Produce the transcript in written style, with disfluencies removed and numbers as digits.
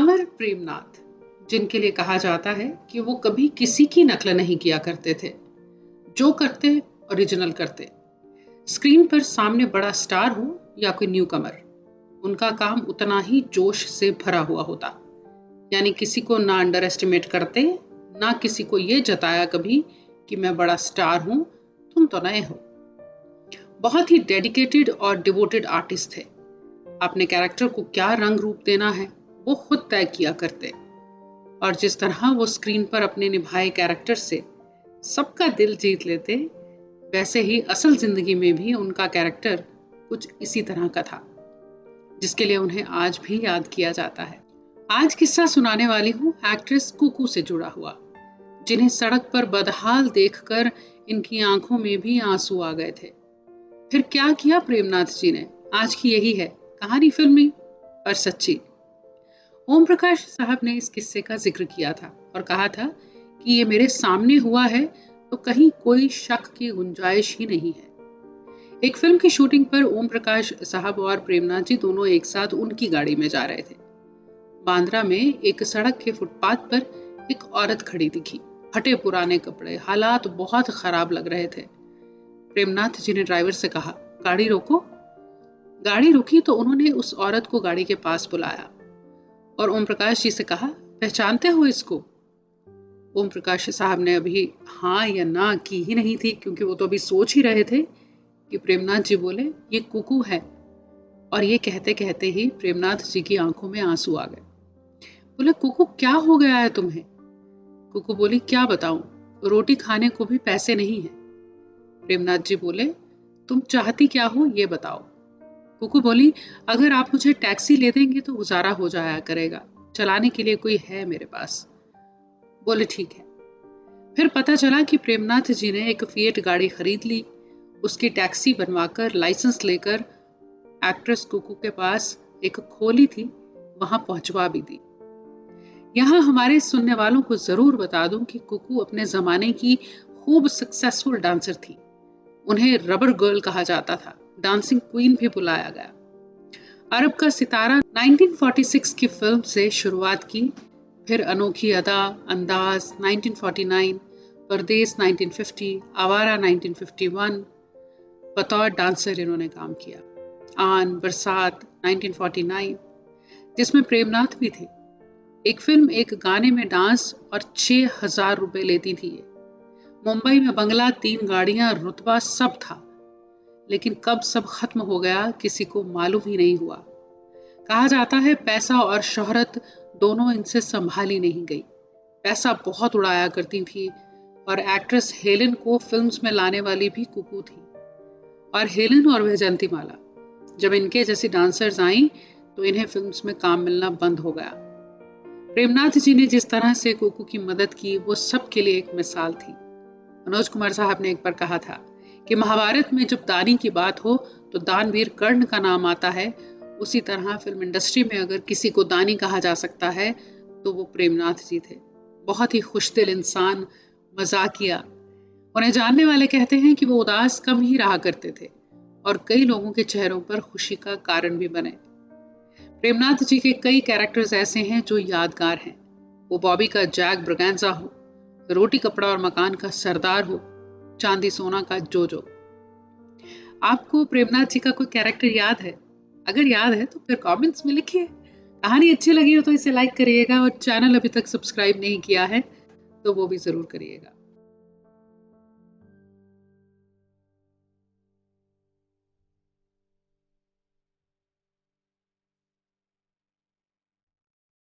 अमर प्रेमनाथ, जिनके लिए कहा जाता है कि वो कभी किसी की नकल नहीं किया करते थे, जो करते ओरिजिनल करते। स्क्रीन पर सामने बड़ा स्टार हो या कोई न्यू कमर, उनका काम उतना ही जोश से भरा हुआ होता। यानी किसी को ना अंडर एस्टिमेट करते, ना किसी को ये जताया कभी कि मैं बड़ा स्टार हूं, तुम तो नए हो। बहुत ही डेडिकेटेड और डिवोटेड आर्टिस्ट थे। अपने कैरेक्टर को क्या रंग रूप देना है वो खुद तय किया करते, और जिस तरह वो स्क्रीन पर अपने निभाए कैरेक्टर से सबका दिल जीत लेते, वैसे ही असल जिंदगी में भी उनका कैरेक्टर कुछ इसी तरह का था, जिसके लिए उन्हें आज भी याद किया जाता है। आज किस्सा सुनाने वाली हूँ एक्ट्रेस कुकू से जुड़ा हुआ, जिन्हें सड़क पर बदहाल देखकर इनकी आंखों में भी आंसू आ गए थे। फिर क्या किया प्रेमनाथ जी ने, आज की यही है कहानी, फिल्मी पर सच्ची। ओम प्रकाश साहब ने इस किस्से का जिक्र किया था और कहा था कि ये मेरे सामने हुआ है तो कहीं कोई शक की गुंजाइश ही नहीं है। एक फिल्म की शूटिंग पर ओम प्रकाश साहब और प्रेमनाथ जी दोनों एक साथ उनकी गाड़ी में जा रहे थे। बांद्रा में एक सड़क के फुटपाथ पर एक औरत खड़ी दिखी, फटे पुराने कपड़े, हालात बहुत खराब लग रहे थे। प्रेमनाथ जी ने ड्राइवर से कहा, गाड़ी रोको। गाड़ी रुकी तो उन्होंने उस औरत को गाड़ी के पास बुलाया और ओम प्रकाश जी से कहा, पहचानते हो इसको? ओम प्रकाश साहब ने अभी हाँ या ना की ही नहीं थी, क्योंकि वो तो अभी सोच ही रहे थे कि प्रेमनाथ जी बोले, ये कुकू है। और ये कहते कहते ही प्रेमनाथ जी की आंखों में आंसू आ गए। बोले, कुकू क्या हो गया है तुम्हें? कुकू बोली, क्या बताऊं, रोटी खाने को भी पैसे नहीं है। प्रेमनाथ जी बोले, तुम चाहती क्या हो ये बताओ। कुकू बोली, अगर आप मुझे टैक्सी ले देंगे तो गुजारा हो जाया करेगा, चलाने के लिए कोई है मेरे पास। बोले, ठीक है। फिर पता चला कि प्रेमनाथ जी ने एक फिएट गाड़ी खरीद ली, उसकी टैक्सी बनवाकर लाइसेंस लेकर एक्ट्रेस कुकू के पास एक खोली थी, वहां पहुंचवा भी दी। यहाँ हमारे सुनने वालों को जरूर बता दूं कि कुकू अपने जमाने की खूब सक्सेसफुल डांसर थी। उन्हें रबर गर्ल कहा जाता था, डांसिंग क्वीन भी बुलाया गया। अरब का सितारा 1946 की फिल्म से शुरुआत की, फिर अनोखी अदा, अंदाज 1949, परदेस 1950, आवारा 1951, बतौर डांसर इन्होंने काम किया। आन, बरसात 1949, जिसमें प्रेमनाथ भी थे। एक फिल्म एक गाने में डांस और 6,000 रुपए लेती थी ये। मुंबई में बंगला, 3 गाड़ियां, रुतबा सब था, लेकिन कब सब खत्म हो गया किसी को मालूम ही नहीं हुआ। कहा जाता है पैसा और शोहरत दोनों इनसे संभाली नहीं गई। पैसा बहुत उड़ाया करती थी, और एक्ट्रेस हेलन को फिल्म्स में लाने वाली भी कुकू थी। और हेलन और वैजयंतीमाला, जब इनके जैसी डांसर्स आई तो इन्हें फिल्म्स में काम मिलना बंद हो गया। प्रेमनाथ जी ने जिस तरह से कुकू की मदद की वो सबके लिए एक मिसाल थी। मनोज कुमार साहब ने एक बार कहा था कि महाभारत में जब दानी की बात हो तो दानवीर कर्ण का नाम आता है, उसी तरह फिल्म इंडस्ट्री में अगर किसी को दानी कहा जा सकता है तो वो प्रेमनाथ जी थे। बहुत ही खुशदिल इंसान, मजाकिया। उन्हें जानने वाले कहते हैं कि वो उदास कम ही रहा करते थे और कई लोगों के चेहरों पर खुशी का कारण भी बने। प्रेमनाथ जी के कई कैरेक्टर्स ऐसे हैं जो यादगार हैं। वो बॉबी का जैक ब्रगैंजा हो, रोटी कपड़ा और मकान का सरदार हो, चांदी सोना का जोजो। आपको प्रेमनाथ जी का कोई कैरेक्टर याद है? अगर याद है तो फिर कमेंट्स में लिखिए। कहानी अच्छी लगी हो तो इसे लाइक करिएगा, और चैनल अभी तक सब्सक्राइब नहीं किया है तो वो भी जरूर करिएगा।